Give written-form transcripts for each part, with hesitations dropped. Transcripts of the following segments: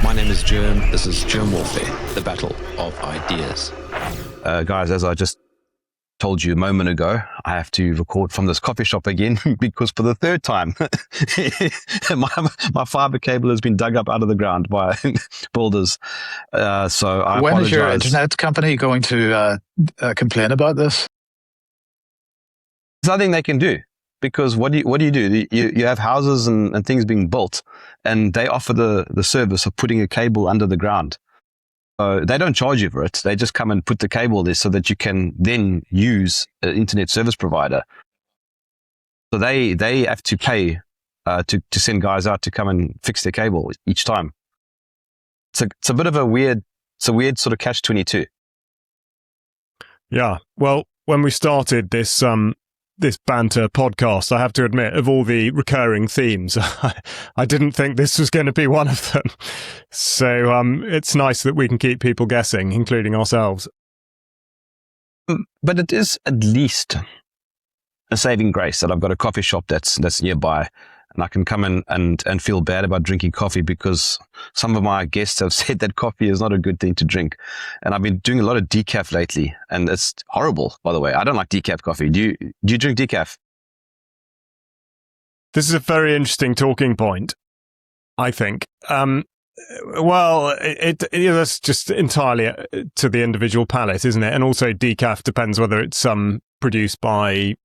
My name is Jerm. This is Jerm Warfare, the battle of ideas. Guys, as I just told you a moment ago, I have to record from this coffee shop again because for the third time, my fiber cable has been dug up out of the ground by builders. So I When apologize. is your internet company going to complain about this? There's nothing they can do. Because what do you do? You have houses and things being built, and they offer the service of putting a cable under the ground. So they don't charge you for it. They just come and put the cable there so that you can then use an internet service provider. So they have to pay to send guys out to come and fix their cable each time. It's a bit of a weird sort of catch-22. Yeah. Well, when we started this Banter podcast, I have to admit, of all the recurring themes, I didn't think this was going to be one of them. So it's nice that we can keep people guessing, including ourselves. But it is at least a saving grace that I've got a coffee shop that's nearby, and I can come in and feel bad about drinking coffee because some of my guests have said that coffee is not a good thing to drink. And I've been doing a lot of decaf lately, and it's horrible, by the way. I don't like decaf coffee. Do you drink decaf? This is a very interesting talking point, I think. Well, that's just entirely to the individual palate, isn't it? And also decaf depends whether it's produced by,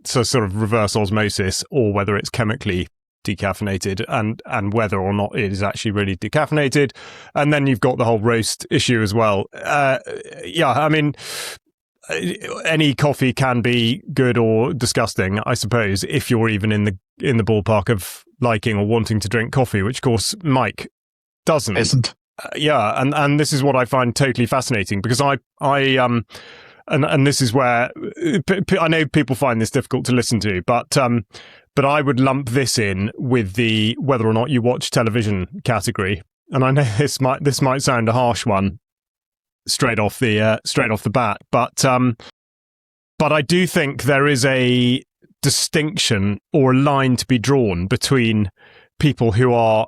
so sort of reverse osmosis, or whether it's chemically decaffeinated, and whether or not it is actually really decaffeinated. And then you've got the whole roast issue as well. Yeah, I mean, any coffee can be good or disgusting, I suppose, if you're even in the ballpark of liking or wanting to drink coffee, which of course Mike doesn't. Isn't. Yeah, and this is what I find totally fascinating, because And this is where I know people find this difficult to listen to, but I would lump this in with the whether or not you watch television category. And I know this might sound a harsh one straight off the bat, but I do think there is a distinction or a line to be drawn between people who are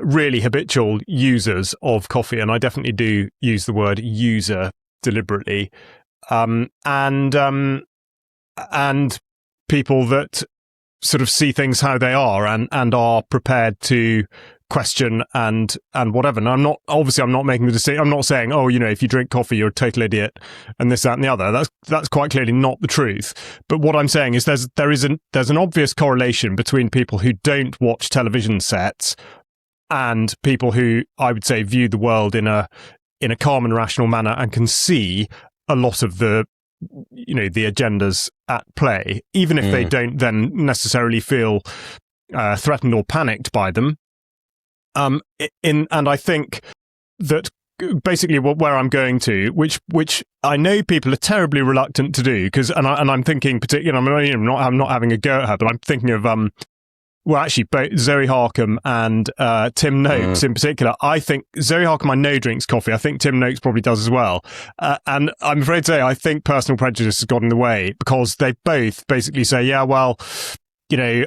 really habitual users of coffee, and I definitely do use the word user deliberately, and people that sort of see things how they are and are prepared to question and whatever. And I'm not making the decision. I'm not saying, oh, if you drink coffee, you're a total idiot and this, that, and the other. That's quite clearly not the truth. But what I'm saying is there's an obvious correlation between people who don't watch television sets and people who, I would say, view the world in a calm and rational manner and can see a lot of the agendas at play, even if they don't then necessarily feel threatened or panicked by them. And I think that basically where I'm going to, which I know people are terribly reluctant to do, and I'm thinking particularly, I'm not having a go at her, but I'm thinking of well, actually, both Zoe Harkham and Tim Noakes in particular. I think Zoe Harkham, I know, drinks coffee. I think Tim Noakes probably does as well. And I'm afraid to say, I think personal prejudice has got in the way, because they both basically say, yeah, well,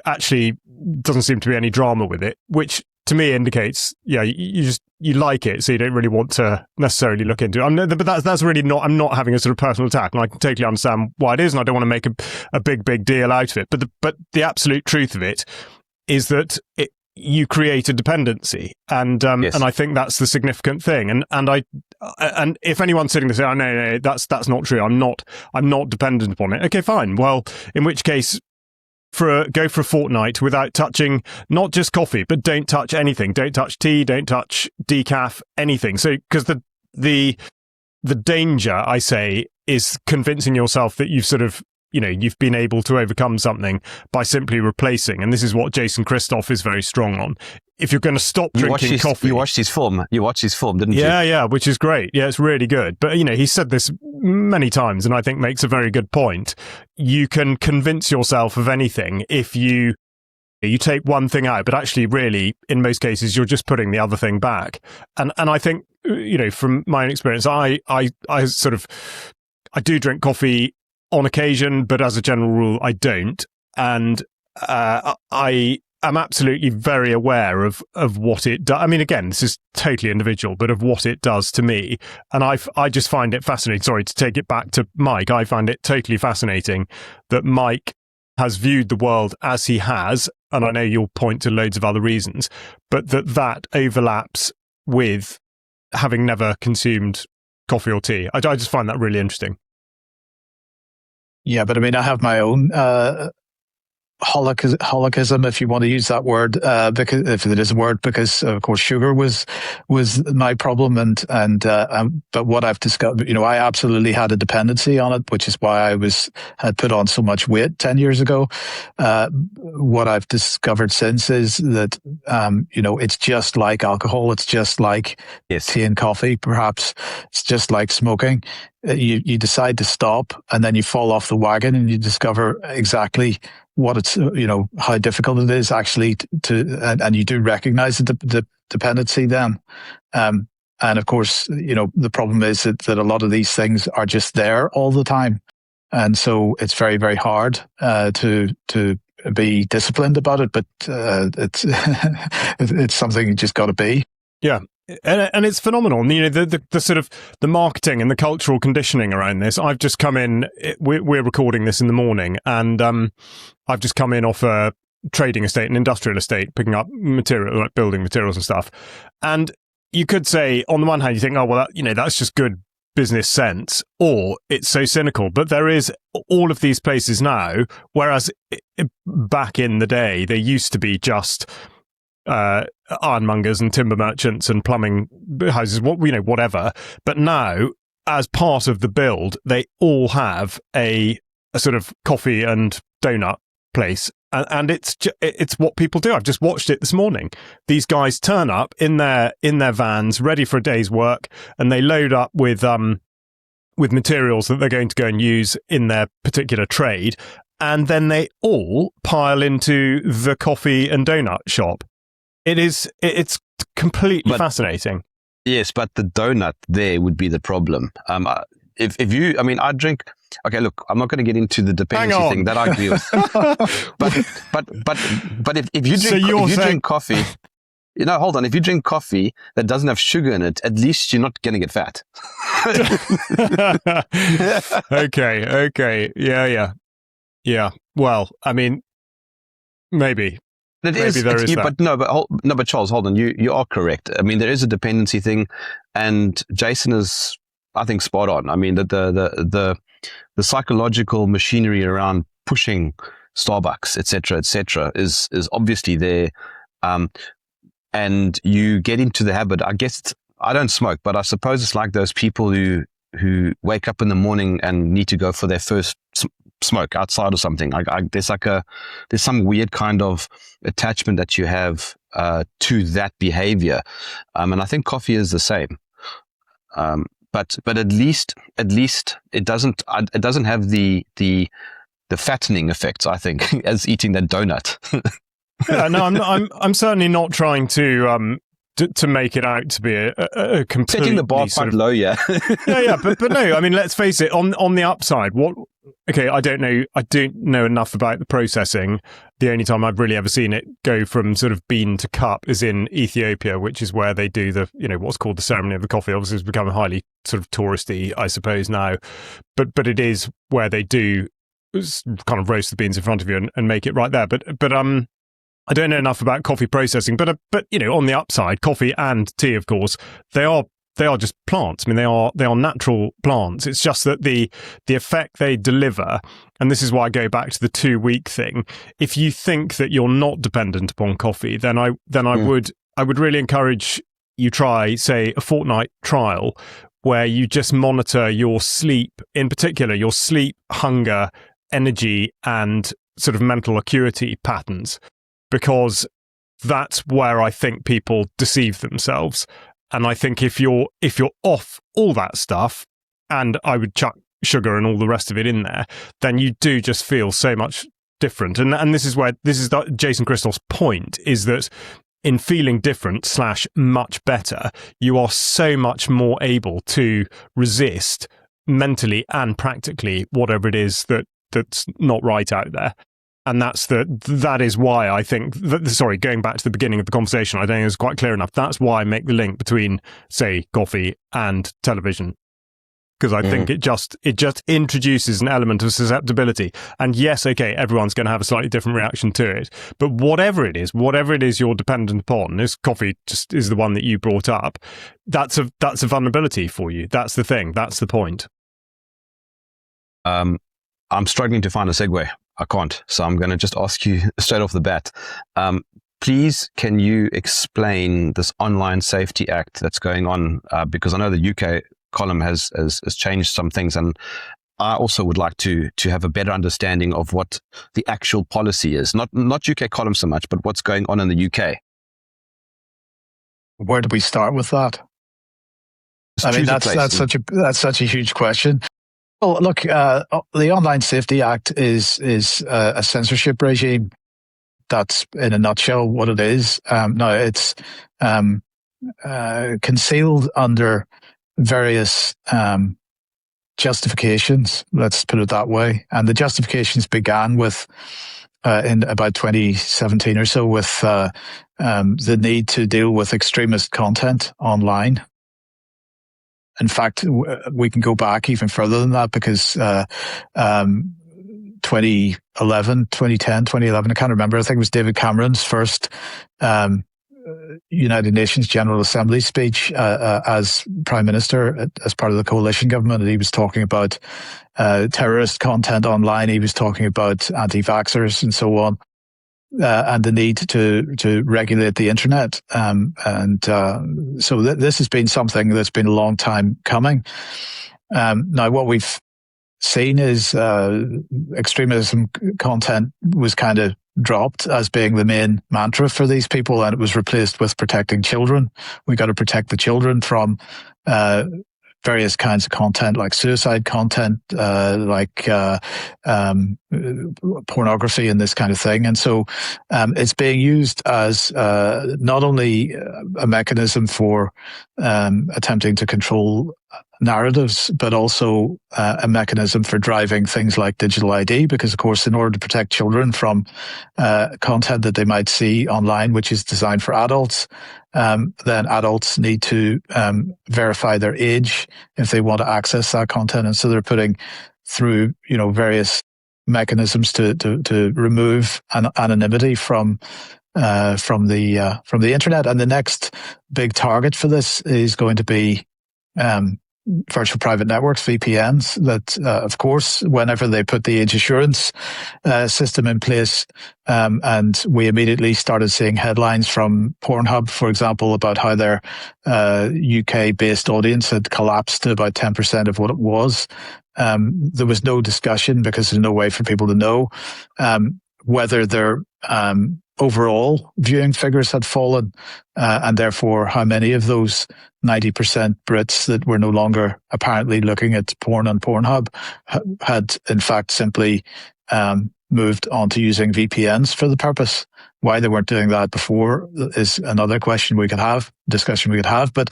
actually doesn't seem to be any drama with it, which to me indicates, yeah, you like it, so you don't really want to necessarily look into it. But that's really not. I'm not having a sort of personal attack, and I can totally understand why it is, and I don't want to make a big deal out of it. But the absolute truth of it is that you create a dependency, and yes. And I think that's the significant thing. And if anyone's sitting there saying, "Oh, no, that's not true. I'm not dependent upon it." Okay, fine. Well, in which case, go for a fortnight without touching not just coffee, but don't touch anything. Don't touch tea. Don't touch decaf. Anything. So, because the danger, I say, is convincing yourself that you've sort of, you've been able to overcome something by simply replacing. And this is what Jason Christoff is very strong on. If you're going to stop drinking coffee... You watched his film, didn't you? Yeah, which is great. Yeah, it's really good. But, he said this many times, and I think makes a very good point. You can convince yourself of anything if you take one thing out, but actually, really, in most cases, you're just putting the other thing back. And I think, from my own experience, I do drink coffee on occasion, but as a general rule, I don't. And I am absolutely very aware of what it does. I mean, again, this is totally individual, but of what it does to me. And I just find it fascinating. Sorry to take it back to Mike. I find it totally fascinating that Mike has viewed the world as he has. And I know you'll point to loads of other reasons, but that overlaps with having never consumed coffee or tea. I just find that really interesting. Yeah, but I mean, I have my own holicism, if you want to use that word, because if it is a word, because of course sugar was my problem, and but what I've discovered, I absolutely had a dependency on it, which is why I had put on so much weight 10 years ago. What I've discovered since is that it's just like alcohol, it's just like tea and coffee, perhaps it's just like smoking. You decide to stop, and then you fall off the wagon, and you discover exactly what it's, how difficult it is actually and you do recognize the dependency then. And of course, the problem is that a lot of these things are just there all the time. And so it's very, very hard to be disciplined about it, but it's it's something you just got to be. Yeah. And it's phenomenal. The sort of the marketing and the cultural conditioning around this. I've just come in. We're recording this in the morning, and I've just come in off a trading estate, an industrial estate, picking up material, like building materials and stuff. And you could say, on the one hand, you think, oh well, that's just good business sense, or it's so cynical. But there is all of these places now, whereas back in the day, there used to be just ironmongers and timber merchants and plumbing houses, whatever. But now, as part of the build, they all have a sort of coffee and donut place, and it's what people do. I've just watched it this morning. These guys turn up in their vans, ready for a day's work, and they load up with materials that they're going to go and use in their particular trade, and then they all pile into the coffee and donut shop. It's completely fascinating. Yes, but the donut there would be the problem. If you, I drink. Okay, look, I'm not going to get into the dependency thing that I agree with. but if you drink coffee, hold on. If you drink coffee that doesn't have sugar in it, at least you're not going to get fat. Okay, yeah. Well, I mean, maybe. But Charles, hold on. You are correct. I mean, there is a dependency thing, and Jason is, I think, spot on. I mean, the psychological machinery around pushing Starbucks, etc., is obviously there, and you get into the habit. I guess I don't smoke, but I suppose it's like those people who wake up in the morning and need to go for their first smoke outside or something. There's some weird kind of attachment that you have to that behavior, and I think coffee is the same. But at least it doesn't have the fattening effects, I think, as eating that donut. Yeah, no, I'm certainly not trying to make it out to be a completely setting the bar quite low, yeah. yeah, but no, I mean, let's face it. On the upside, I don't know enough about the processing. The only time I've really ever seen it go from sort of bean to cup is in Ethiopia, which is where they do the what's called the ceremony of the coffee. Obviously, it's become highly sort of touristy, I suppose now, but it is where they do kind of roast the beans in front of you and make it right there. But I don't know enough about coffee processing, but on the upside, coffee and tea, of course, they are just plants. I mean, they are natural plants. It's just that the effect they deliver, and this is why I go back to the 2-week thing. If you think that you're not dependent upon coffee, then I would really encourage you try, say, a fortnight trial where you just monitor your sleep, in particular, your sleep, hunger, energy, and sort of mental acuity patterns. Because that's where I think people deceive themselves. And I think if you're off all that stuff, and I would chuck sugar and all the rest of it in there, then you do just feel so much different. And this is Jason Crystal's point, is that in feeling different / much better, you are so much more able to resist mentally and practically whatever it is that's not right out there. And that is why I think, sorry, going back to the beginning of the conversation, I don't think it was quite clear enough. That's why I make the link between, say, coffee and television. Because I think it just introduces an element of susceptibility. And yes, okay, everyone's going to have a slightly different reaction to it. But whatever it is you're dependent upon, this coffee just is the one that you brought up, that's a vulnerability for you. That's the thing. That's the point. I'm struggling to find a segue. I can't. So I'm going to just ask you straight off the bat. Please, can you explain this Online Safety Act that's going on? Because I know the UK column has changed some things, and I also would like to have a better understanding of what the actual policy is. Not UK column so much, but what's going on in the UK. Where do we start with that? I mean, that's such a huge question. Well, look, the Online Safety Act is a censorship regime. That's in a nutshell what it is. Now, it's concealed under various justifications. Let's put it that way. And the justifications began with in about 2017 or so with the need to deal with extremist content online. In fact, we can go back even further than that because 2010, 2011, I can't remember. I think it was David Cameron's first United Nations General Assembly speech as Prime Minister as part of the coalition government. And he was talking about terrorist content online. He was talking about anti-vaxxers and so on. And the need to regulate the internet. So this has been something that's been a long time coming. Now, what we've seen is extremism content was kind of dropped as being the main mantra for these people, and it was replaced with protecting children. We got to protect the children from various kinds of content, like suicide content, like pornography and this kind of thing. And so it's being used as not only a mechanism for attempting to control narratives, but also a mechanism for driving things like digital ID, because, of course, in order to protect children from content that they might see online, which is designed for adults, then adults need to verify their age if they want to access that content. And so they're putting through, various mechanisms to remove anonymity from the internet. And the next big target for this is going to be virtual private networks, VPNs, that, of course, whenever they put the age assurance system in place, and we immediately started seeing headlines from Pornhub, for example, about how their UK-based audience had collapsed to about 10% of what it was. There was no discussion, because there's no way for people to know whether their overall viewing figures had fallen, and therefore how many of those 90% Brits that were no longer apparently looking at porn on Pornhub had in fact simply moved on to using VPNs for the purpose. Why they weren't doing that before is another discussion we could have. But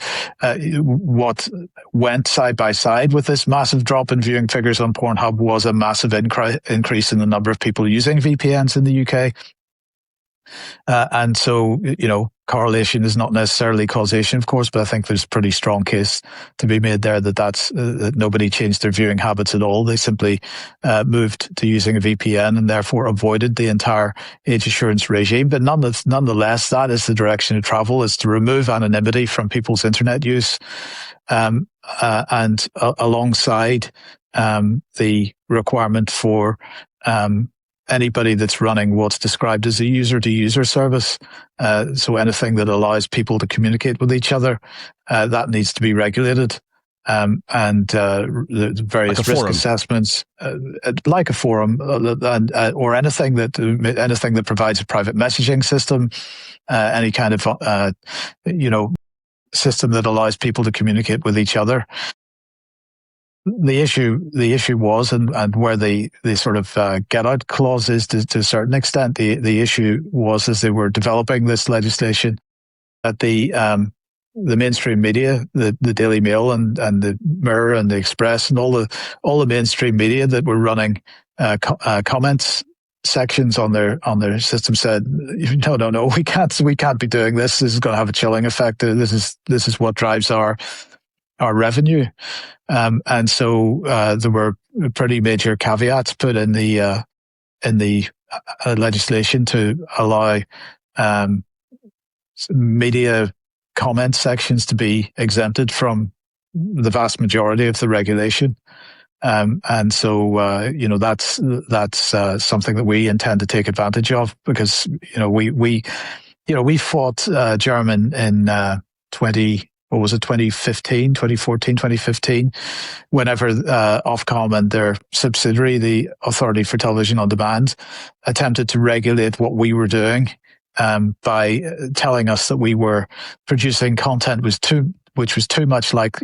what went side by side with this massive drop in viewing figures on Pornhub was a massive increase in the number of people using VPNs in the UK. And so, correlation is not necessarily causation, of course, but I think there's a pretty strong case to be made there that nobody changed their viewing habits at all. They simply moved to using a VPN and therefore avoided the entire age assurance regime. But nonetheless, that is the direction of travel, is to remove anonymity from people's internet use. And alongside the requirement for anybody that's running what's described as a user-to-user service, so anything that allows people to communicate with each other, that needs to be regulated. And the various like risk assessments, like a forum, or anything that provides a private messaging system, any kind of system that allows people to communicate with each other. The issue was, and where the sort of get out clause is to a certain extent, the issue was, as they were developing this legislation, that the mainstream media, the Daily Mail and the Mirror and the Express and all the mainstream media that were running comments sections on their system said, no, we can't be doing this. This is going to have a chilling effect. This is what drives our revenue. And so there were pretty major caveats put in the legislation to allow media comment sections to be exempted from the vast majority of the regulation. And so, that's something that we intend to take advantage of, because, we fought Jerm in 2014, 2015, whenever Ofcom and their subsidiary, the Authority for Television on Demand, attempted to regulate what we were doing by telling us that we were producing content which was too much like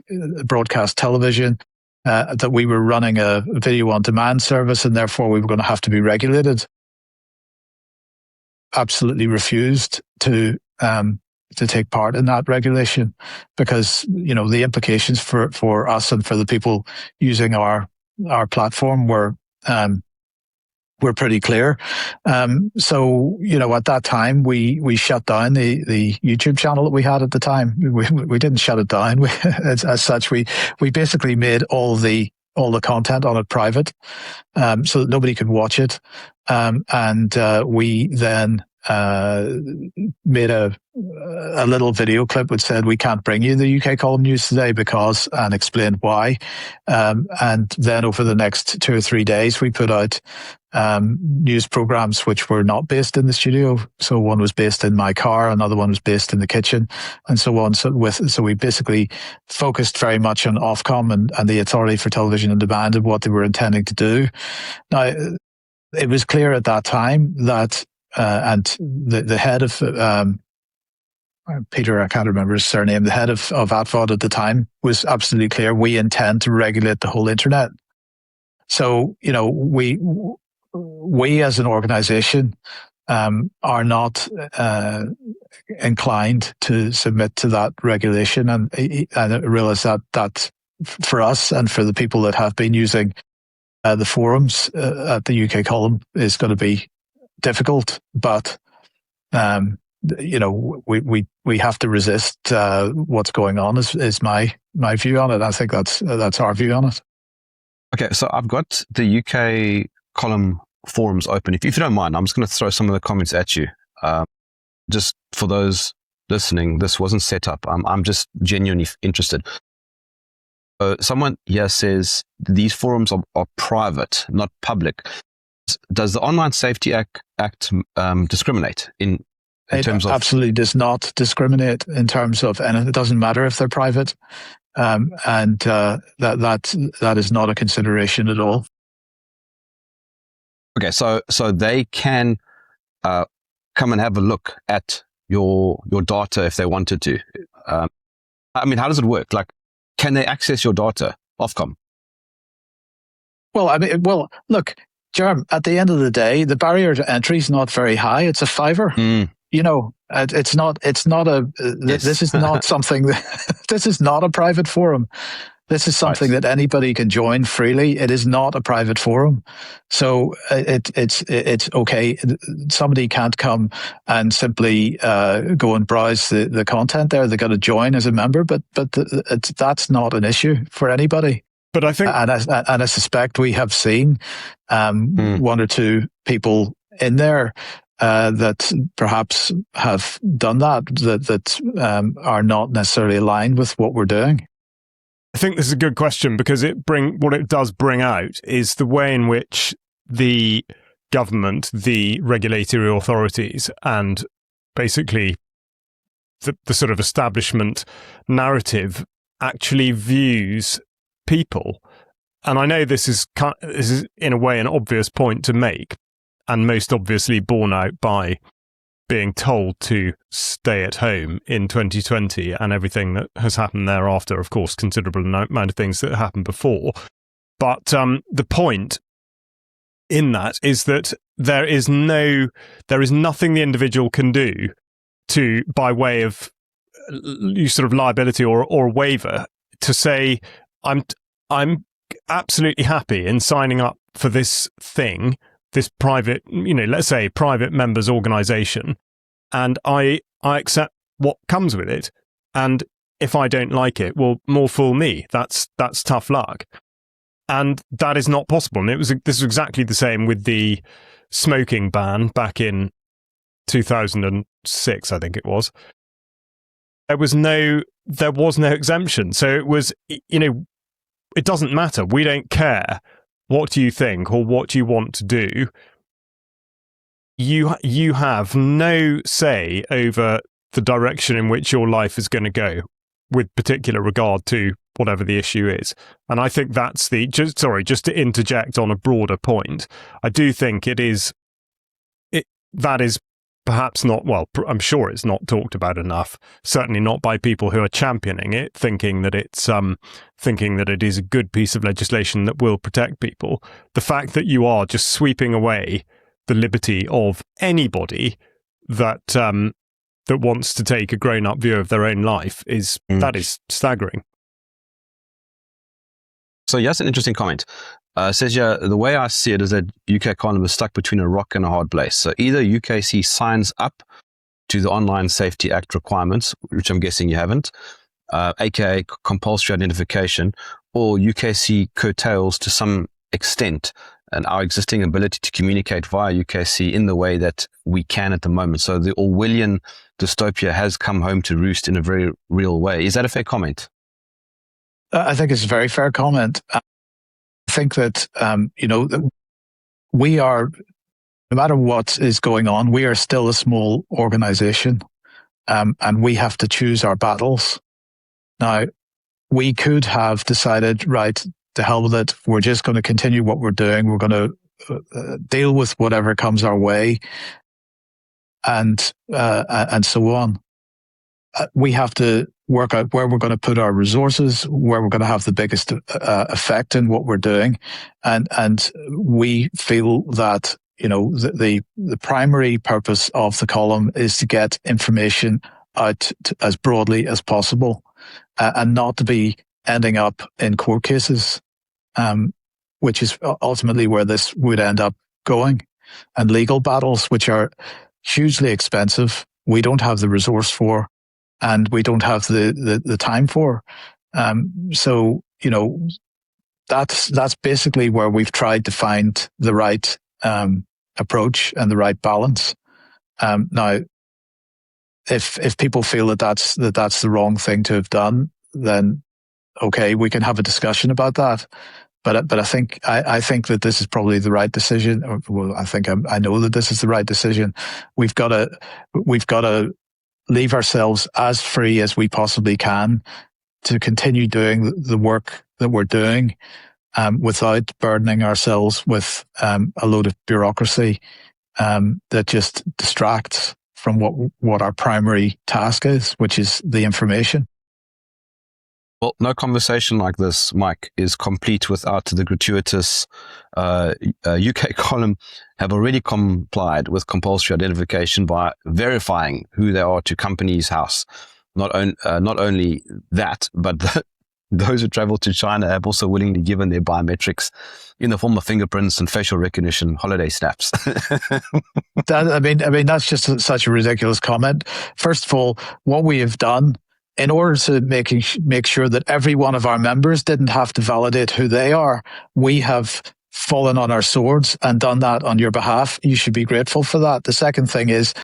broadcast television, that we were running a video on demand service, and therefore we were going to have to be regulated. Absolutely refused to take part in that regulation, because the implications for us and for the people using our platform were pretty clear. So at that time we shut down the YouTube channel that we had at the time. We didn't shut it down. As such, we basically made all the content on it private, so that nobody could watch it. And we then made a little video clip which said, we can't bring you the UK column news today because, and explained why. And then over the next 2 or 3 days, we put out news programs which were not based in the studio. So one was based in my car, another one was based in the kitchen, and so on. So we basically focused very much on Ofcom and the Authority for Television on Demand and what they were intending to do. Now, it was clear at that time that and the head of Peter, I can't remember his surname, the head of ATVOD at the time, was absolutely clear: we intend to regulate the whole internet. So we as an organization are not inclined to submit to that regulation, and I realize that for us and for the people that have been using the forums at the UK column is going to be difficult, but we have to resist what's going on. Is my view on it. I think that's our view on it. Okay, so I've got the UK column forums open. If you don't mind, I'm just going to throw some of the comments at you. Just for those listening, this wasn't set up. I'm just genuinely interested. Someone here says these forums are private, not public. Does the Online Safety Act discriminate in terms of? It absolutely does not discriminate in terms of, and it doesn't matter if they're private, and that is not a consideration at all. Okay, so they can come and have a look at your data if they wanted to. How does it work? Like, can they access your data, Ofcom? Well, look, Jerm, at the end of the day, the barrier to entry is not very high. It's a fiver. It's not a, yes. This is not something this is not a private forum. This is something that anybody can join freely. It is not a private forum. So it's okay. Somebody can't come and simply go and browse the content there. They've got to join as a member, but that's not an issue for anybody. But I think, and I suspect we have seen one or two people in there that perhaps have done that are not necessarily aligned with what we're doing. I think this is a good question, because what it does bring out is the way in which the government, the regulatory authorities, and basically the sort of establishment narrative actually views people. And I know this is in a way an obvious point to make, and most obviously borne out by being told to stay at home in 2020 and everything that has happened thereafter. Of course, considerable amount of things that happened before. But the point in that is that there is nothing the individual can do to, by way of sort of liability or waiver, to say, I'm absolutely happy in signing up for this thing this private, let's say private members organization, and I accept what comes with it. And if I don't like it, well, more fool me. That's tough luck. And that is not possible. And this was exactly the same with the smoking ban back in 2006, I think it was. There was no exemption. So it was, it doesn't matter. We don't care what you think or what you want to do. You have no say over the direction in which your life is going to go, with particular regard to whatever the issue is. And I think that's just to interject on a broader point, I do think that is perhaps not, well, I'm sure it's not talked about enough, certainly not by people who are championing it, thinking that it is a good piece of legislation that will protect people. The fact that you are just sweeping away the liberty of anybody that wants to take a grown-up view of their own life that is staggering. So yes, an interesting comment. Says here, the way I see it is that UK economy is stuck between a rock and a hard place. So either UKC signs up to the Online Safety Act requirements, which I'm guessing you haven't, aka compulsory identification, or UKC curtails to some extent and our existing ability to communicate via UKC in the way that we can at the moment. So the Orwellian dystopia has come home to roost in a very real way. Is that a fair comment? I think it's a very fair comment. I think that, that we are, no matter what is going on, we are still a small organization, and we have to choose our battles. Now, we could have decided, right, to hell with it, we're just going to continue what we're doing. We're going to deal with whatever comes our way, and so on. We have to work out where we're going to put our resources, where we're going to have the biggest effect in what we're doing, and we feel that the primary purpose of the column is to get information out as broadly as possible, and not to be ending up in court cases, which is ultimately where this would end up going, and legal battles, which are hugely expensive. We don't have the resource for, and we don't have the time for. So, that's basically where we've tried to find the right approach and the right balance. Now, if people feel that that's the wrong thing to have done, then okay, we can have a discussion about that. But I think that this is probably the right decision. Well, I know that this is the right decision. We've got to leave ourselves as free as we possibly can to continue doing the work that we're doing, without burdening ourselves with a load of bureaucracy that just distracts from what our primary task is, which is the information. Well, no conversation like this, Mike, is complete without the gratuitous UK column have already complied with compulsory identification by verifying who they are to Companies House. Not only that, but those who travel to China have also willingly given their biometrics in the form of fingerprints and facial recognition holiday snaps. That's just such a ridiculous comment. First of all, what we have done, in order to make sure that every one of our members didn't have to validate who they are, we have fallen on our swords and done that on your behalf. You should be grateful for that. The second thing is,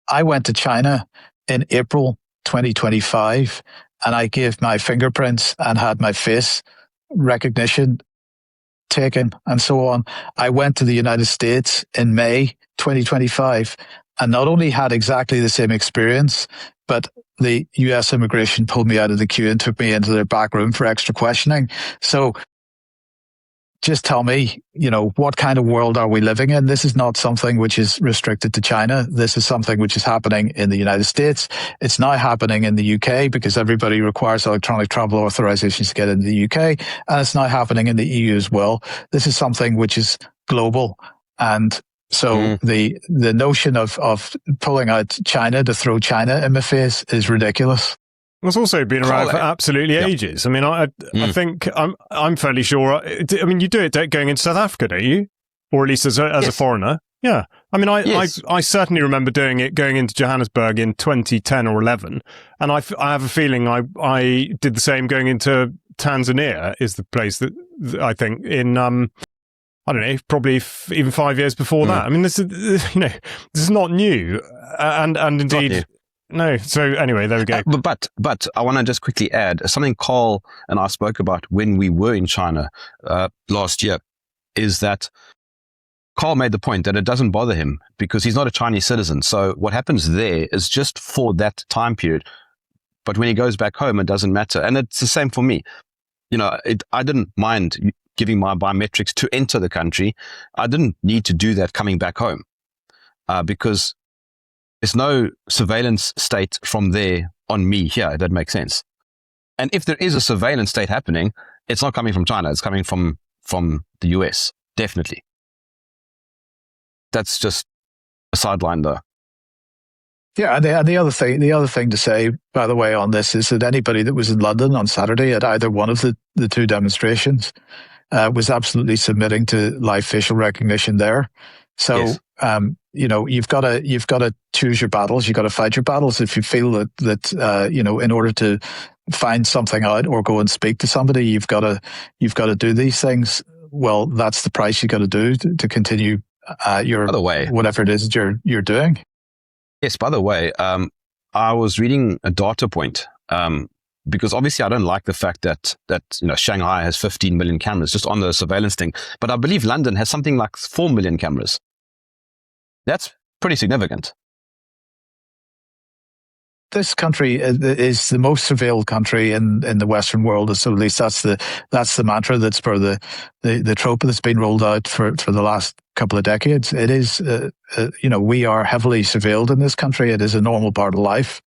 I went to China in April 2025, and I gave my fingerprints and had my face recognition taken and so on. I went to the United States in May 2025 and not only had exactly the same experience, but the US immigration pulled me out of the queue and took me into their back room for extra questioning. So just tell me, what kind of world are we living in? This is not something which is restricted to China. This is something which is happening in the United States. It's now happening in the UK because everybody requires electronic travel authorizations to get into the UK. And it's now happening in the EU as well. This is something which is global. And so the notion of pulling out China to throw China in my face is ridiculous. It's also been around for absolutely ages. I mean, I think I'm fairly sure. I mean, you do it going into South Africa, don't you? or at least as a foreigner. Yeah, I mean, I certainly remember doing it going into Johannesburg in 2010 or 11, and I have a feeling I did the same going into Tanzania. Is the place that I think in I don't know, probably even 5 years before that. I mean, this is this is not new, and indeed. No. So anyway, there we go. But I want to just quickly add something Carl and I spoke about when we were in China last year, is that Carl made the point that it doesn't bother him because he's not a Chinese citizen. So what happens there is just for that time period. But when he goes back home, it doesn't matter. And it's the same for me. I didn't mind giving my biometrics to enter the country. I didn't need to do that coming back home because there's no surveillance state from there on me here, if that makes sense. And if there is a surveillance state happening, it's not coming from China. It's coming from the US, definitely. That's just a sideline though. Yeah, and the other thing to say, by the way, on this is that anybody that was in London on Saturday at either one of the two demonstrations was absolutely submitting to live facial recognition there. So, yes. You've got to choose your battles. You've got to fight your battles. If you feel that in order to find something out or go and speak to somebody, you've got to do these things. Well, that's the price you got to do to continue your whatever it is that you're doing. Yes. By the way, I was reading a data point because obviously I don't like the fact that Shanghai has 15 million cameras just on the surveillance thing, but I believe London has something like 4 million cameras. That's pretty significant. This country is the most surveilled country in the Western world. So at least that's the mantra that's for the trope that's been rolled out for the last couple of decades. It is, we are heavily surveilled in this country. It is a normal part of life.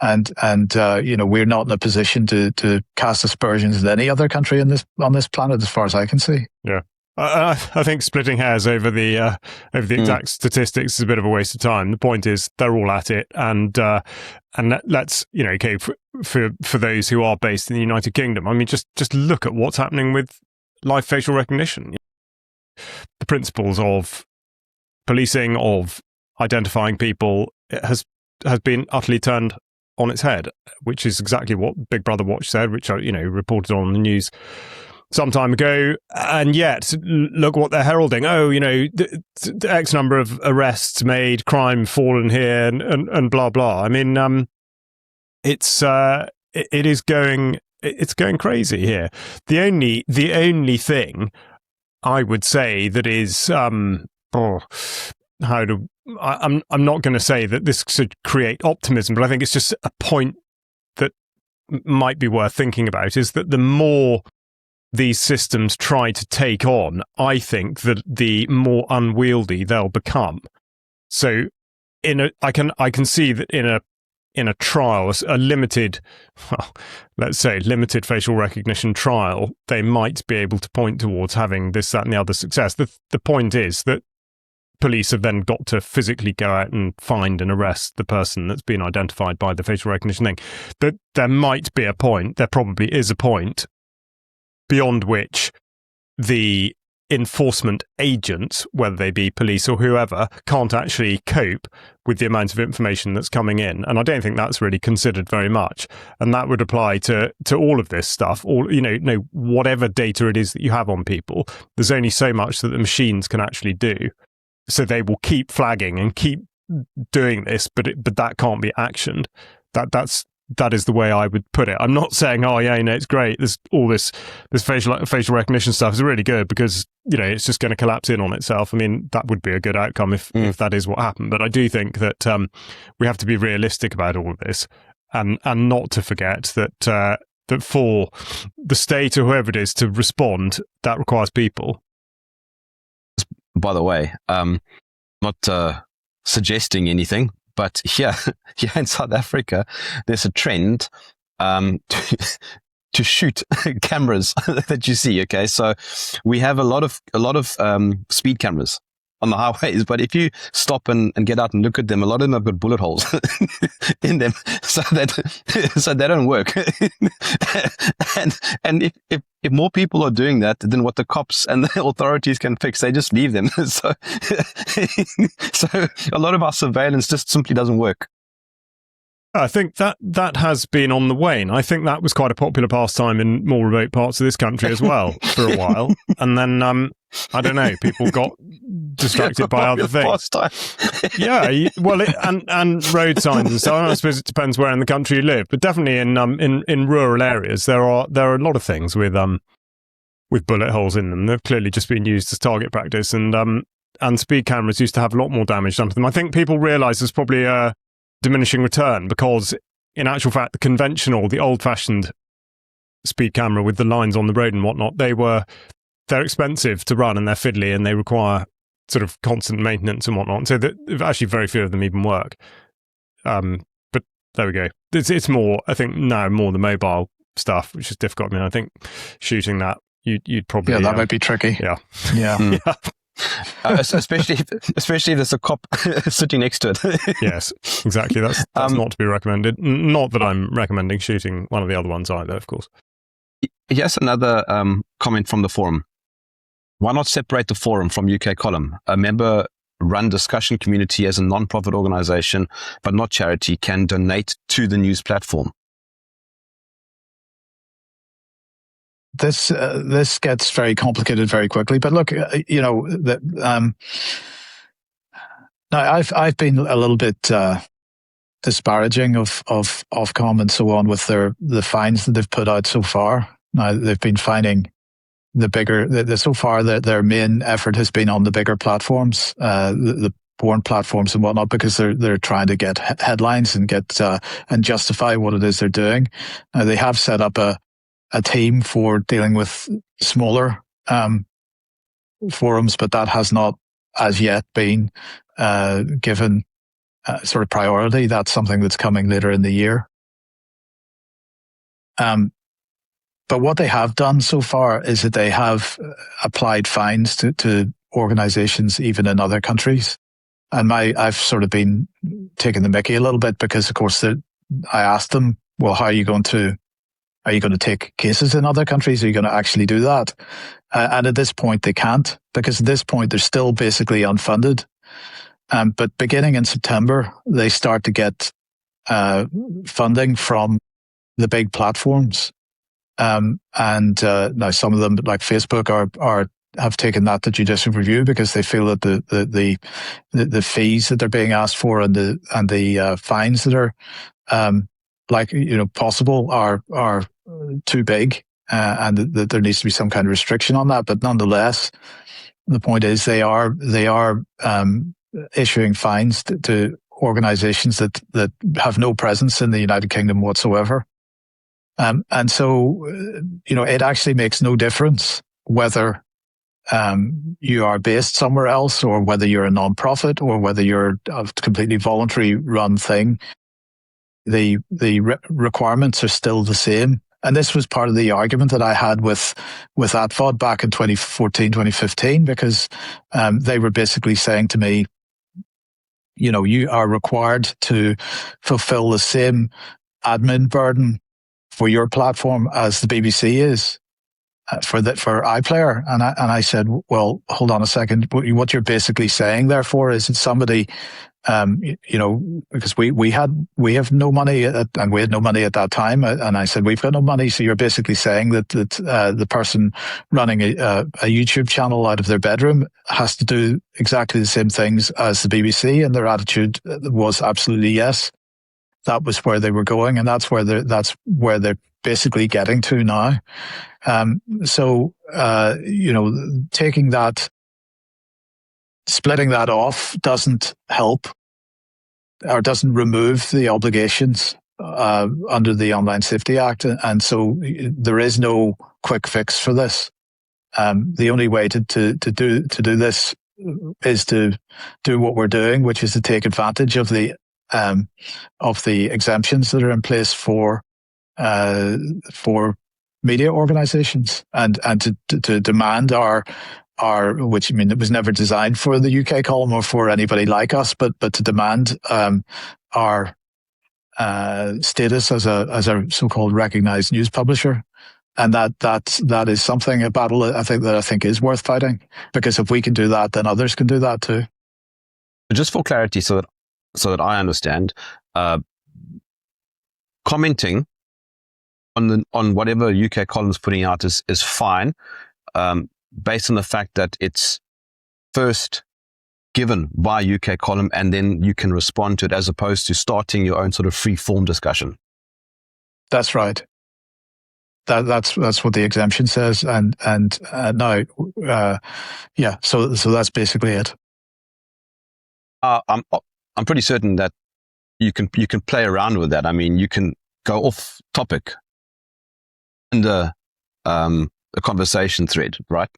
And we're not in a position to cast aspersions at any other country on this planet, as far as I can see. Yeah. I think splitting hairs over the exact statistics is a bit of a waste of time. The point is they're all at it, and let's for those who are based in the United Kingdom. I mean, just look at what's happening with live facial recognition. The principles of policing, of identifying people, has been utterly turned on its head, which is exactly what Big Brother Watch said, which I reported on the news some time ago, and yet look what they're heralding. Oh, the X number of arrests made, crime fallen here, and blah blah. I mean, it's going crazy here. The only thing I would say that is I'm not going to say that this should create optimism, but I think it's just a point that might be worth thinking about, is that the more these systems try to take on, I think that the more unwieldy they'll become. So I can see that in a trial, a limited, let's say limited facial recognition trial, they might be able to point towards having this, that, and the other success. The point is that police have then got to physically go out and find and arrest the person that's been identified by the facial recognition thing. That there might be a point, there probably is a point, beyond which the enforcement agents, whether they be police or whoever, can't actually cope with the amount of information that's coming in. And I don't think that's really considered very much. And that would apply to all of this stuff. Whatever data it is that you have on people, there's only so much that the machines can actually do. So they will keep flagging and keep doing this, but that can't be actioned. That is the way I would put it. I'm not saying, it's great. There's all this facial recognition stuff is really good because, it's just going to collapse in on itself. I mean, that would be a good outcome if that is what happened. But I do think that we have to be realistic about all of this and not to forget that for the state or whoever it is to respond, that requires people. By the way, not suggesting anything, but here in South Africa, there's a trend to shoot cameras that you see. Okay, so we have a lot of speed cameras on the highways, but if you stop and get out and look at them, a lot of them have got bullet holes in them, so they don't work. and if more people are doing that than what the cops and the authorities can fix, they just leave them. So a lot of our surveillance just simply doesn't work. I think that has been on the wane. I think that was quite a popular pastime in more remote parts of this country as well for a while. And then, I don't know, people got distracted by other things. Yeah, well, and road signs and so on. I suppose it depends where in the country you live, but definitely in rural areas, there are a lot of things with bullet holes in them. They've clearly just been used as target practice, and speed cameras used to have a lot more damage done to them. I think people realise there's probably a diminishing return, because in actual fact the old-fashioned speed camera with the lines on the road and whatnot, they're expensive to run and they're fiddly and they require sort of constant maintenance and whatnot, so that actually very few of them even work. But there we go. It's more, I think, now more the mobile stuff, which is difficult. I mean, I think shooting that you'd probably that might be tricky. Yeah. Yeah. Especially if there's a cop sitting next to it. Yes, exactly. That's not to be recommended. Not that I'm recommending shooting one of the other ones either, of course. Here's another comment from the forum. Why not separate the forum from UK Column? A member-run discussion community as a non-profit organization, but not charity, can donate to the news platform. This gets very complicated very quickly. But look, now I've been a little bit disparaging of Ofcom and so on with the fines that they've put out so far. Now they've been fining so far their main effort has been on the bigger platforms, the porn platforms and whatnot, because they're trying to get headlines and get and justify what it is they're doing. Now they have set up a team for dealing with smaller forums, but that has not as yet been given sort of priority. That's something that's coming later in the year. But what they have done so far is that they have applied fines to organizations even in other countries. And I've sort of been taking the mickey a little bit, because of course I asked them, well, how are you going to take cases in other countries? Are you going to actually do that? And at this point, they can't, because at this point, they're still basically unfunded. But beginning in September, they start to get funding from the big platforms. And now some of them, like Facebook, have taken that to judicial review, because they feel that the fees that they're being asked for and the fines that are possible are too big, and that there needs to be some kind of restriction on that. But nonetheless, the point is they are issuing fines to organizations that have no presence in the United Kingdom whatsoever. And so, it actually makes no difference whether you are based somewhere else, or whether you're a non-profit, or whether you're a completely voluntary run thing. The requirements are still the same. And this was part of the argument that I had with ATVOD back in 2014, 2015, because they were basically saying to me, you are required to fulfill the same admin burden for your platform as the BBC is for iPlayer. And I said, well, hold on a second. What you're basically saying, therefore, is that somebody, because we have no money and we had no money at that time. And I said, we've got no money. So you're basically saying that the person running a YouTube channel out of their bedroom has to do exactly the same things as the BBC. And their attitude was absolutely yes. That was where they were going, and that's where they're basically getting to now. Taking that, splitting that off doesn't help, or doesn't remove the obligations under the Online Safety Act, and so there is no quick fix for this. The only way to do this is to do what we're doing, which is to take advantage of the exemptions that are in place for media organizations, and to demand our which I mean, it was never designed for the UK column or for anybody like us, but to demand our status as a so-called recognized news publisher. And that is something, a battle I think is worth fighting, because if we can do that, then others can do that too. Just for clarity, so that I understand, commenting on whatever UK column's putting out is fine, based on the fact that it's first given by UK column and then you can respond to it, as opposed to starting your own sort of free form discussion. That's right. That's what the exemption says, and now, yeah. So that's basically it. I'm pretty certain that you can play around with that. I mean, you can go off topic under a conversation thread, right?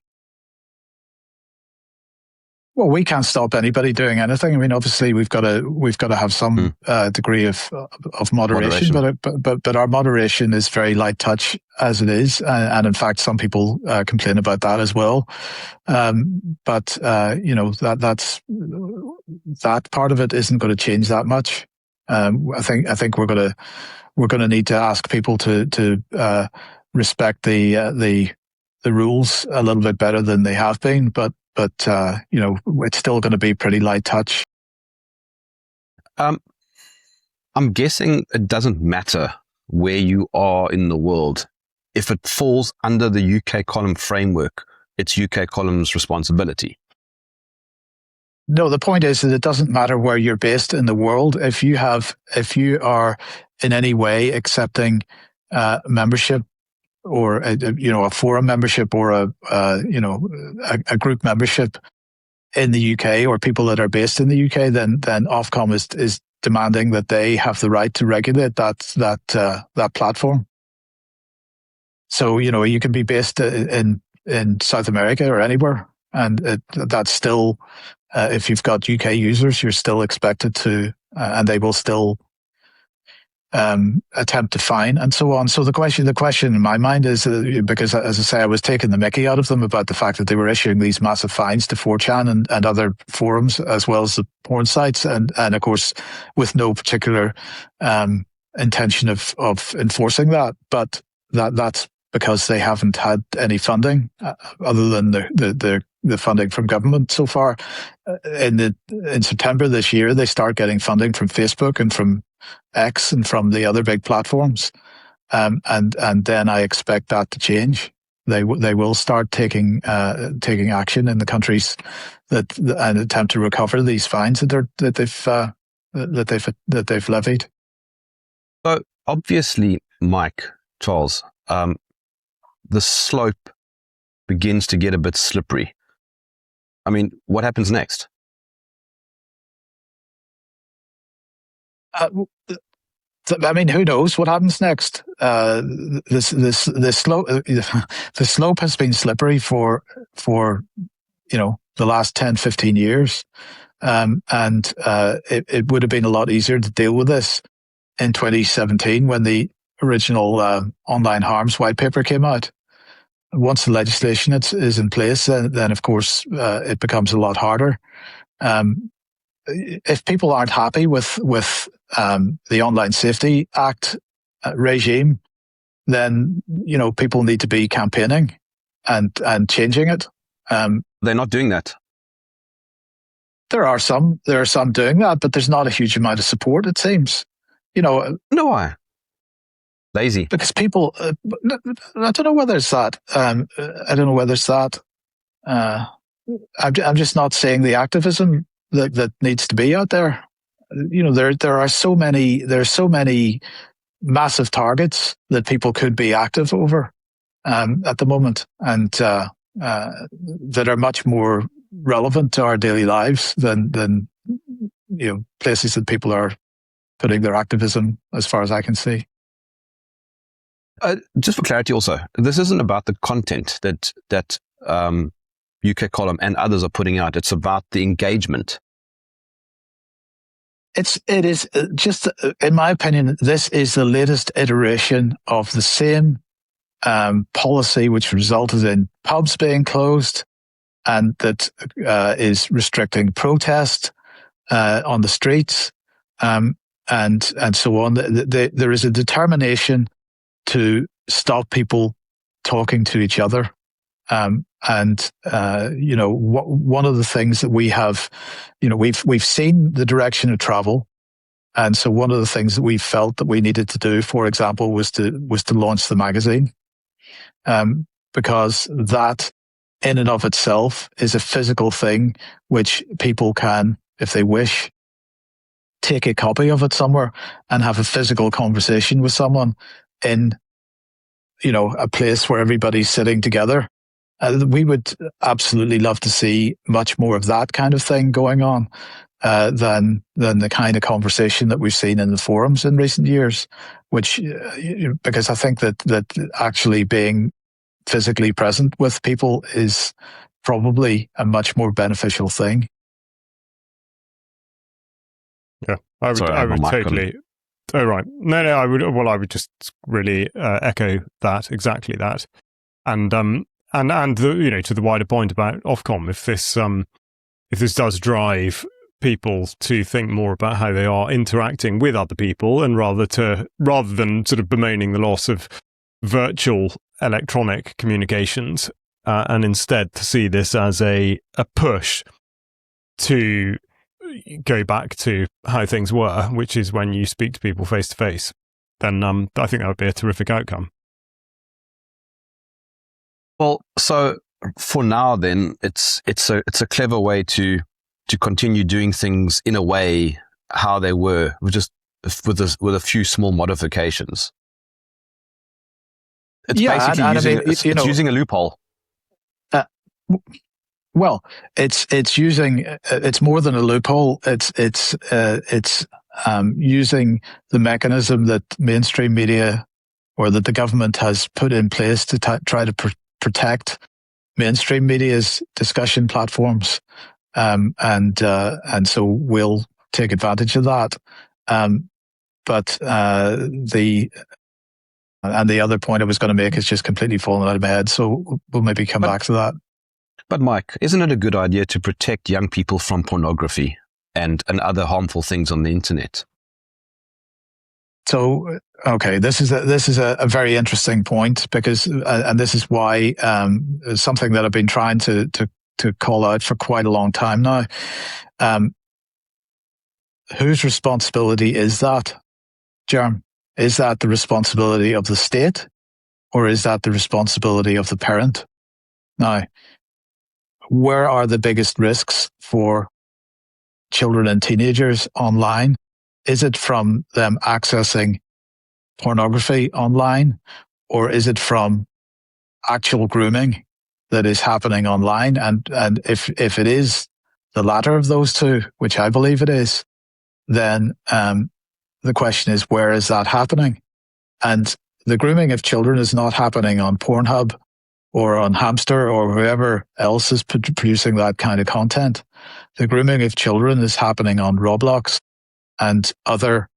Well, we can't stop anybody doing anything. I mean, obviously, we've got to have some degree of moderation. But our moderation is very light touch as it is, and in fact, some people complain about that as well. But that part of it isn't going to change that much. I think we're going to need to ask people to respect the rules a little bit better than they have been, but it's still going to be pretty light touch. I'm guessing it doesn't matter where you are in the world. If it falls under the UK column framework, it's UK column's responsibility. No, the point is that it doesn't matter where you're based in the world. If you are in any way accepting membership, or a forum membership, or a group membership in the UK, or people that are based in the UK, then Ofcom is demanding that they have the right to regulate that platform. So you can be based in South America or anywhere, and that's still, if you've got UK users, you're still expected to, and they will still attempt to fine and so on. So the question in my mind is, because as I say, I was taking the mickey out of them about the fact that they were issuing these massive fines to 4chan and other forums, as well as the porn sites, and of course with no particular intention of enforcing that. But that's because they haven't had any funding other than the funding from government so far. In September this year, they start getting funding from Facebook and from X and from the other big platforms, and then I expect that to change. They will start taking action in the countries and attempt to recover these fines that they've levied. So obviously, Mike, Charles, the slope begins to get a bit slippery. I mean, what happens next? I mean, who knows what happens next? The slope has been slippery for the last 10, 15 years, and it would have been a lot easier to deal with this in 2017 when the original online harms white paper came out. Once the legislation is in place, then of course it becomes a lot harder. If people aren't happy with the Online Safety Act regime, then people need to be campaigning and changing it. They're not doing that. There are some doing that, but there's not a huge amount of support, it seems. No, why? Lazy. Because people, I don't know whether it's that. I don't know whether it's that. I'm just not seeing the activism that needs to be out there. There are so many massive targets that people could be active over at the moment, and that are much more relevant to our daily lives than places that people are putting their activism, as far as I can see. Just for clarity, also, this isn't about the content that UK Column and others are putting out. It's about the engagement. It is just, in my opinion, this is the latest iteration of the same policy which resulted in pubs being closed, and that is restricting protest on the streets, and so on. There is a determination to stop people talking to each other. One of the things that we have, we've seen the direction of travel. And so one of the things that we felt that we needed to do, for example, was to launch the magazine. Because that in and of itself is a physical thing which people can, if they wish, take a copy of it somewhere and have a physical conversation with someone in, a place where everybody's sitting together. We would absolutely love to see much more of that kind of thing going on than the kind of conversation that we've seen in the forums in recent years, which, because I think that actually being physically present with people is probably a much more beneficial thing. Yeah, I would totally. Oh, right. No, I would just really echo that, exactly that. And to the wider point about Ofcom, if this does drive people to think more about how they are interacting with other people, and rather than sort of bemoaning the loss of virtual electronic communications, and instead to see this as a push to go back to how things were, which is when you speak to people face to face, then I think that would be a terrific outcome. Well, so for now, then it's a clever way to continue doing things in a way how they were, just with a few small modifications. It's basically using a loophole. Well, it's using, it's more than a loophole. It's using the mechanism that mainstream media, or that the government has put in place to try to protect mainstream media's discussion platforms, and so we'll take advantage of that. But the other point I was going to make is just completely fallen out of my head, so we'll maybe come back to that. But Mike, isn't it a good idea to protect young people from pornography and other harmful things on the internet? So, okay, this is a very interesting point, because, and this is why something that I've been trying to call out for quite a long time now. Whose responsibility is that, Jerm? Is that the responsibility of the state, or is that the responsibility of the parent? Now, where are the biggest risks for children and teenagers online? Is it from them accessing pornography online, or is it from actual grooming that is happening online? And if it is the latter of those two, which I believe it is, then the question is, where is that happening? And the grooming of children is not happening on Pornhub or on Hamster or whoever else is producing that kind of content. The grooming of children is happening on Roblox and other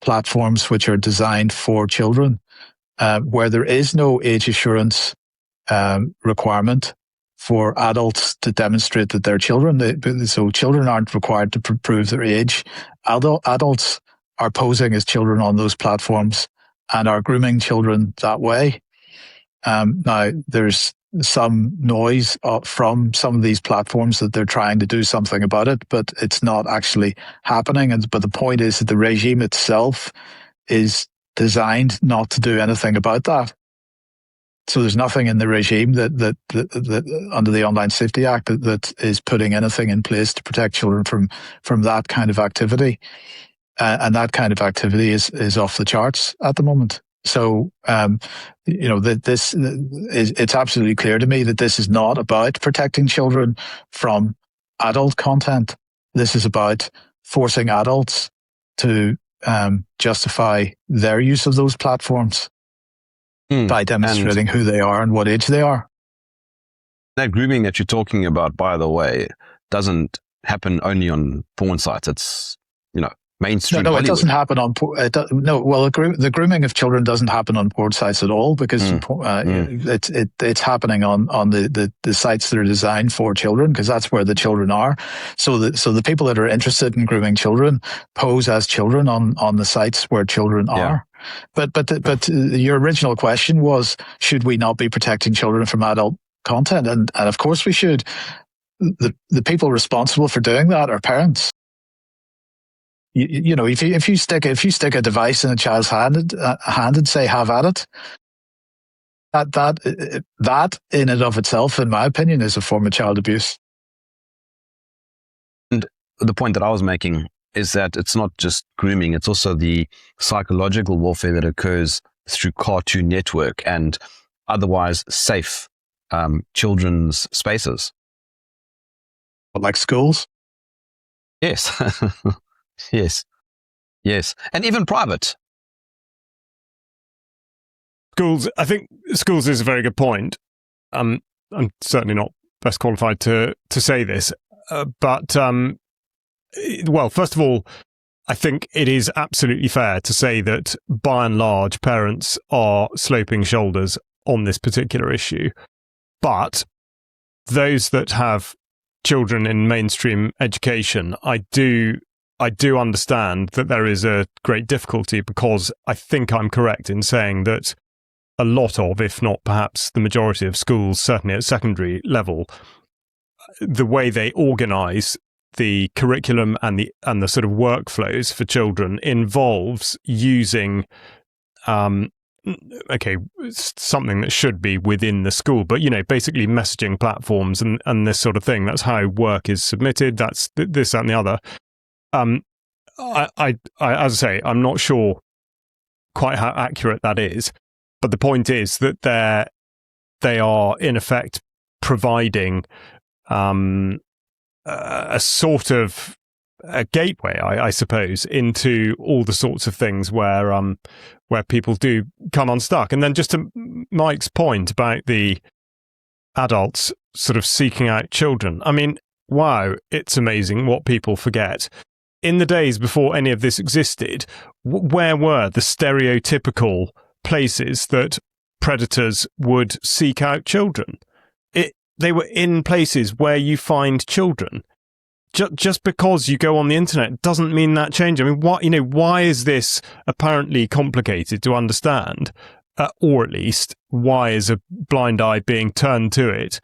platforms which are designed for children, where there is no age assurance requirement for adults to demonstrate that they're children. So children aren't required to prove their age. Adults are posing as children on those platforms and are grooming children that way. Now, there's some noise from some of these platforms that they're trying to do something about it, but it's not actually happening. But the point is that the regime itself is designed not to do anything about that. So there's nothing in the regime that under the Online Safety Act that is putting anything in place to protect children from that kind of activity. And that kind of activity is off the charts at the moment. So, it's absolutely clear to me that this is not about protecting children from adult content. This is about forcing adults to justify their use of those platforms by demonstrating who they are and what age they are. That grooming that you're talking about, by the way, doesn't happen only on porn sites. It's, mainstream No, it Hollywood. doesn't happen on. The grooming of children doesn't happen on porn sites at all, because it's happening on the sites that are designed for children, because that's where the children are. So the people that are interested in grooming children pose as children on the sites where children are. But your original question was, should we not be protecting children from adult content? And of course we should. The people responsible for doing that are parents. You know, if you stick a device in a child's hand and say, have at it, that in and of itself, in my opinion, is a form of child abuse. And the point that I was making is that it's not just grooming; it's also the psychological warfare that occurs through Cartoon Network and otherwise safe children's spaces, Like schools. Yes. Yes. And even private. Schools, I think schools is a very good point. I'm certainly not best qualified to say this, but well, first of all, I think it is absolutely fair to say that by and large parents are sloping shoulders on this particular issue. But those that have children in mainstream education, I do understand that there is a great difficulty, because I think I'm correct in saying that a lot of, if not perhaps the majority of schools, certainly at secondary level, the way they organise the curriculum and the sort of workflows for children involves using something that should be within the school, but basically messaging platforms and this sort of thing. That's how work is submitted. That's this, that, and the other. I as I say, I'm not sure quite how accurate that is, but the point is that they are in effect providing a sort of a gateway, I suppose, into all the sorts of things where people do come unstuck. And then just to Mike's point about the adults sort of seeking out children, I mean, wow, it's amazing what people forget. In the days before any of this existed, where were the stereotypical places that predators would seek out children? They were in places where you find children. Just because you go on the internet doesn't mean that change. I mean, why is this apparently complicated to understand? Or at least, why is a blind eye being turned to it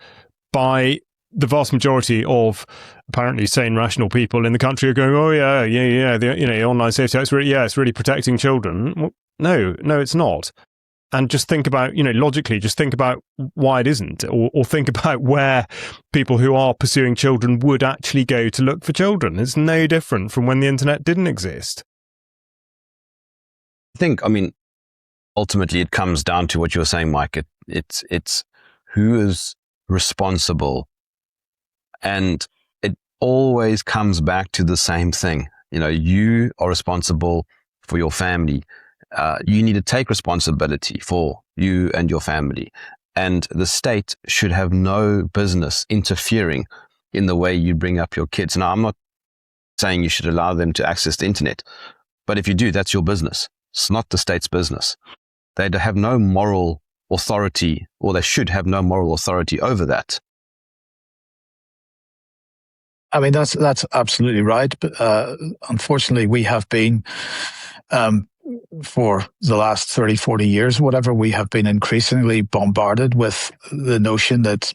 by the vast majority of apparently sane, rational people in the country are going, oh yeah, the online safety act, it's really protecting children. Well, no, it's not. And just think about, logically, just think about why it isn't, or think about where people who are pursuing children would actually go to look for children. It's no different from when the internet didn't exist. Ultimately it comes down to what you were saying, Mike. It's who is responsible. And it always comes back to the same thing. You are responsible for your family. You need to take responsibility for you and your family. And the state should have no business interfering in the way you bring up your kids. Now, I'm not saying you should allow them to access the internet, but if you do, that's your business. It's not the state's business. They have no moral authority, or they should have no moral authority over that. I mean, that's absolutely right. But unfortunately, we have been, for the last 30, 40 years, whatever, we have been increasingly bombarded with the notion that,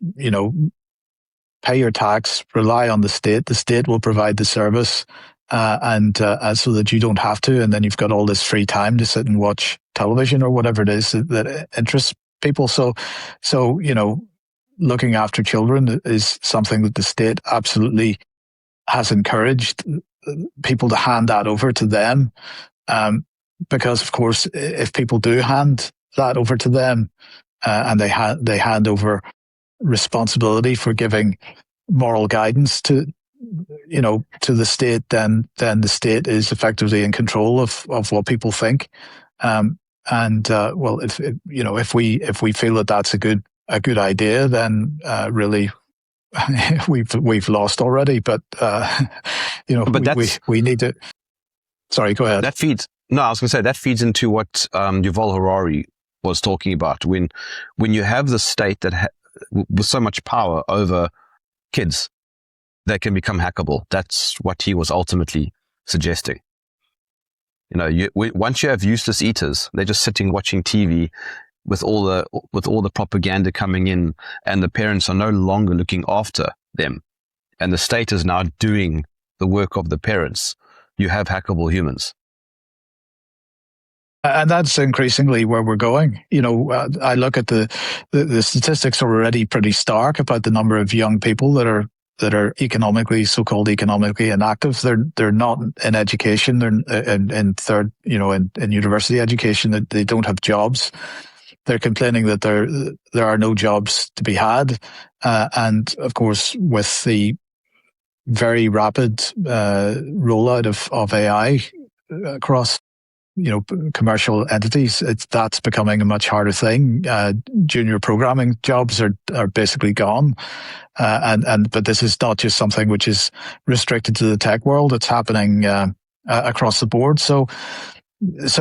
pay your tax, rely on the state will provide the service, and so that you don't have to, and then you've got all this free time to sit and watch television or whatever it is that interests people. So, looking after children is something that the state absolutely has encouraged people to hand that over to them. Because, of course, if people do hand that over to them, and they hand over responsibility for giving moral guidance to the state, then the state is effectively in control of what people think. Well, if we feel that that's a good idea, then really we've lost already. But but we need to. Sorry, go ahead. That feeds. No, I was going to say that feeds into what Yuval Harari was talking about. When you have the state that with so much power over kids, they can become hackable. That's what he was ultimately suggesting. Once you have useless eaters, they're just sitting watching TV with all the propaganda coming in, and the parents are no longer looking after them, and the state is now doing the work of the parents. You have hackable humans. And that's increasingly where we're going. I look at the statistics are already pretty stark about the number of young people that are so-called economically inactive. They're not in education. They're in university education. That they don't have jobs. They're complaining that there are no jobs to be had, and of course, with the very rapid rollout of AI across commercial entities, that's becoming a much harder thing. Junior programming jobs are basically gone, but this is not just something which is restricted to the tech world. It's happening across the board. So there's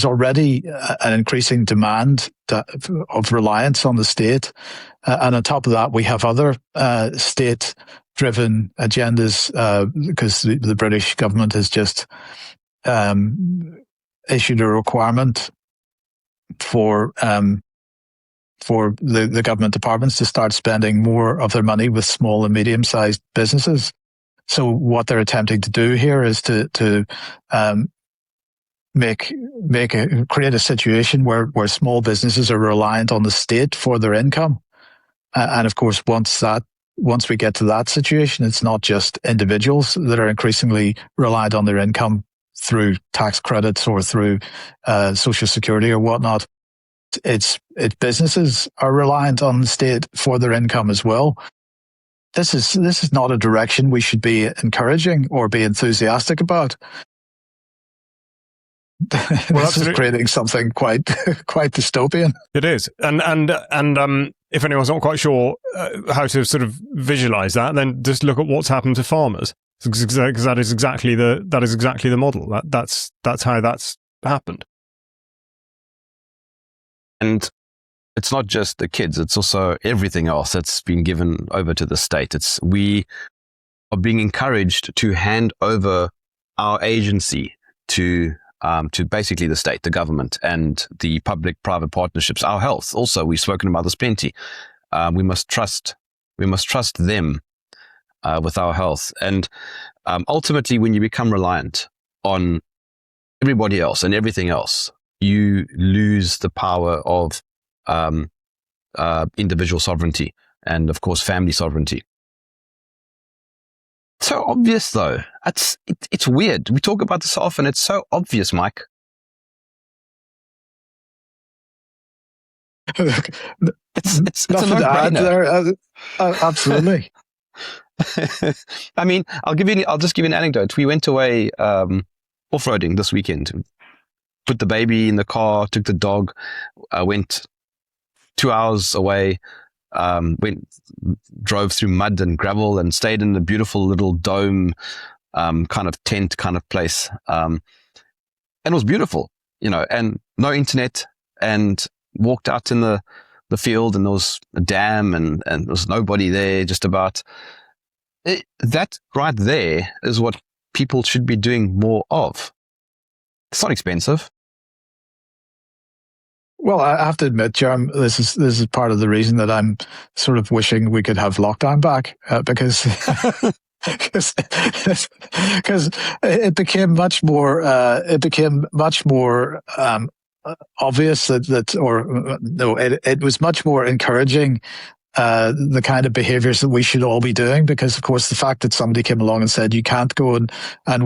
already an increasing demand of reliance on the state, and on top of that, we have other state-driven agendas because the British government has just issued a requirement for the government departments to start spending more of their money with small and medium-sized businesses. So what they're attempting to do here is to create a situation where small businesses are reliant on the state for their income, and of course, once we get to that situation, it's not just individuals that are increasingly reliant on their income through tax credits or through Social Security or whatnot. It's businesses are reliant on the state for their income as well. This is not a direction we should be encouraging or be enthusiastic about. This is creating something quite dystopian. It is, and if anyone's not quite sure how to sort of visualize that, then just look at what's happened to farmers, because that is exactly the model. That's how that's happened. And it's not just the kids; it's also everything else that's been given over to the state. We are being encouraged to hand over our agency to basically the state, the government, and the public-private partnerships. Our health, also, we've spoken about this plenty. We must trust them with our health. And ultimately, when you become reliant on everybody else and everything else, you lose the power of individual sovereignty and, of course, family sovereignty. So obvious, though. It's weird. We talk about this often. It's so obvious, Mike. It's nothing a to add there. Absolutely. I mean, I'll just give you an anecdote. We went away off-roading this weekend. Put the baby in the car, took the dog, went 2 hours away. Drove through mud and gravel and stayed in a beautiful little dome kind of tent kind of place. And it was beautiful, and no internet, and walked out in the field, and there was a dam and there was nobody there just about. That right there is what people should be doing more of. It's not expensive. Well, I have to admit, Jerm, this is part of the reason that I'm sort of wishing we could have lockdown back, because it became much more obvious it was much more encouraging the kind of behaviors that we should all be doing, because of course the fact that somebody came along and said you can't go and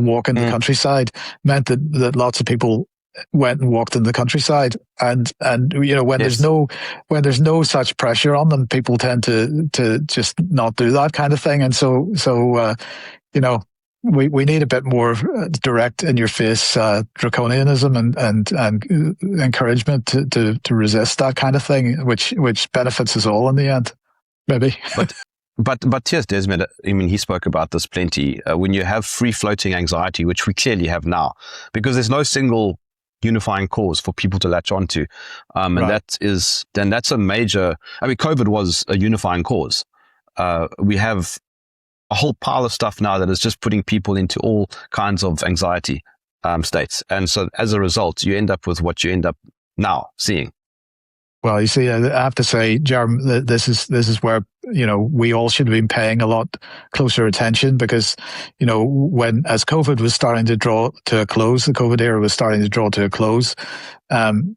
walk in the countryside meant that lots of people went and walked in the countryside, and when Yes. there's no such pressure on them, people tend to just not do that kind of thing. And so we need a bit more direct, in your face draconianism and encouragement to resist that kind of thing, which benefits us all in the end, maybe. But yes, Desmond, I mean, he spoke about this plenty. When you have free-floating anxiety, which we clearly have now, because there's no single unifying cause for people to latch onto, and Right. that's a major. I mean, COVID was a unifying cause. We have a whole pile of stuff now that is just putting people into all kinds of anxiety states, and so as a result, you end up with what you end up now seeing. Well, you see, I have to say, Jerm, this is where, we all should have been paying a lot closer attention, because, as COVID was starting to draw to a close, the COVID era was starting to draw to a close,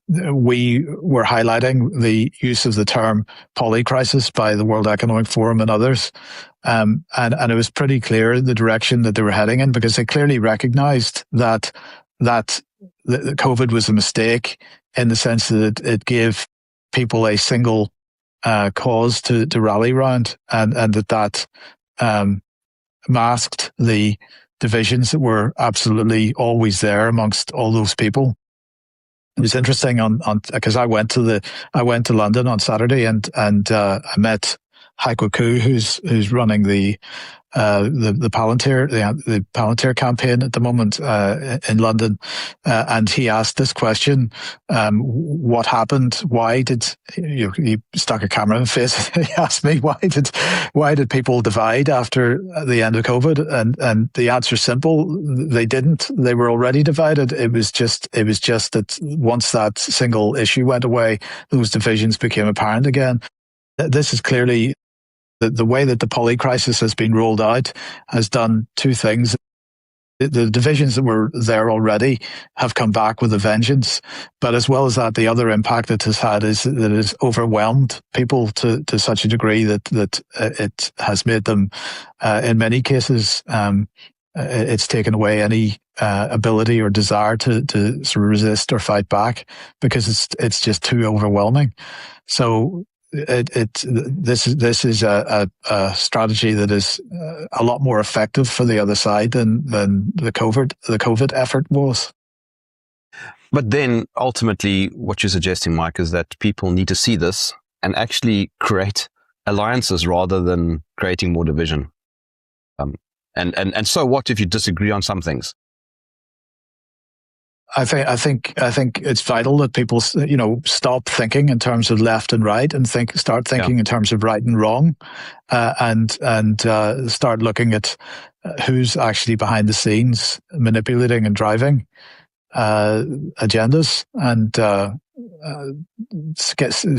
we were highlighting the use of the term polycrisis by the World Economic Forum and others. And it was pretty clear the direction that they were heading in, because they clearly recognized that COVID was a mistake, in the sense that it gave people a single cause to rally around, and that masked the divisions that were absolutely always there amongst all those people. It was interesting because I went to London on Saturday, and I met Heiko Koo, who's running the Palantir campaign at the moment in London, and he asked this question: what happened? Why did he stuck a camera in the face? He asked me, why did people divide after the end of COVID? And the answer is simple: they didn't. They were already divided. It was just that once that single issue went away, those divisions became apparent again. This is clearly the way that the polycrisis has been rolled out has done two things. The divisions that were there already have come back with a vengeance. But as well as that, the other impact it has had is that it has overwhelmed people to such a degree that it has made them, in many cases, it's taken away any ability or desire to sort of resist or fight back, because it's just too overwhelming. So this is a strategy that is a lot more effective for the other side than the COVID effort was. But then ultimately, what you're suggesting, Mike, is that people need to see this and actually create alliances rather than creating more division. And so what if you disagree on some things? I think it's vital that people, stop thinking in terms of left and right, and start thinking in terms of right and wrong, and start looking at who's actually behind the scenes manipulating and driving agendas, and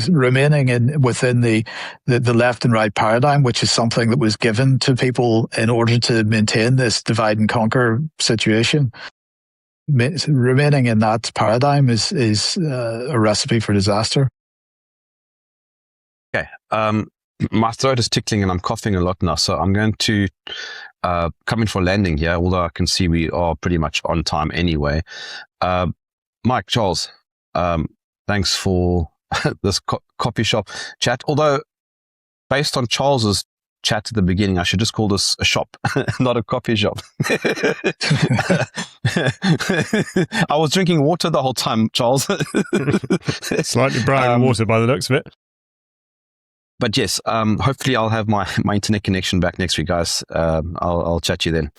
remaining within the left and right paradigm, which is something that was given to people in order to maintain this divide and conquer situation. Remaining in that paradigm is a recipe for disaster. Okay. My throat is tickling and I'm coughing a lot now, so I'm going to come in for landing here, although I can see we are pretty much on time anyway. Mike, Charles, thanks for this coffee shop chat. Although, based on Charles's chat at the beginning, I should just call this a shop, not a coffee shop. I was drinking water the whole time, Charles. Slightly brown water by the looks of it. But yes, hopefully I'll have my internet connection back next week, guys. I'll chat to you then.